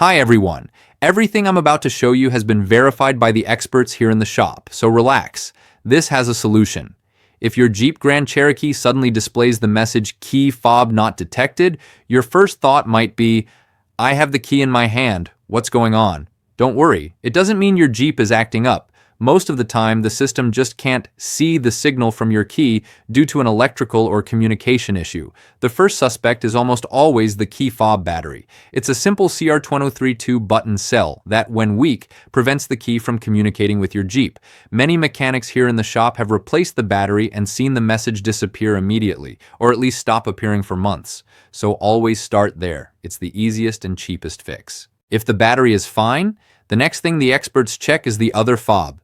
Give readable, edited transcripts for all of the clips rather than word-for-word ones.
Hi everyone. Everything I'm about to show you has been verified by the experts here in the shop, so relax. This has a solution. If your Jeep Grand Cherokee suddenly displays the message "Key fob not detected," your first thought might be, "I have the key in my hand. What's going on?" Don't worry, it doesn't mean your Jeep is acting up. Most of the time, the system just can't see the signal from your key due to an electrical or communication issue. The first suspect is almost always the key fob battery. It's a simple CR2032 button cell that, when weak, prevents the key from communicating with your Jeep. Many mechanics here in the shop have replaced the battery and seen the message disappear immediately, or at least stop appearing for months. So always start there. It's the easiest and cheapest fix. If the battery is fine, the next thing the experts check is the other fob.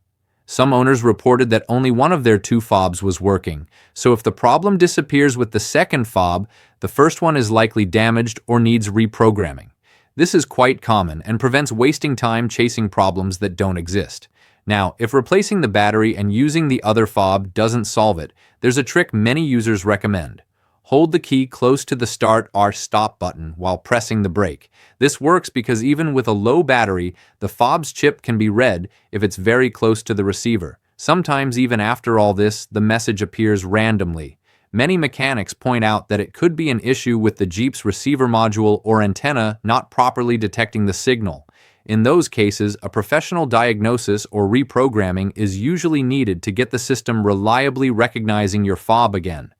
Some owners reported that only one of their two fobs was working, so if the problem disappears with the second fob, the first one is likely damaged or needs reprogramming. This is quite common and prevents wasting time chasing problems that don't exist. Now, if replacing the battery and using the other fob doesn't solve it, there's a trick many users recommend. Hold the key close to the start or stop button while pressing the brake. This works because even with a low battery, the fob's chip can be read if it's very close to the receiver. Sometimes even after all this, the message appears randomly. Many mechanics point out that it could be an issue with the Jeep's receiver module or antenna not properly detecting the signal. In those cases, a professional diagnosis or reprogramming is usually needed to get the system reliably recognizing your fob again.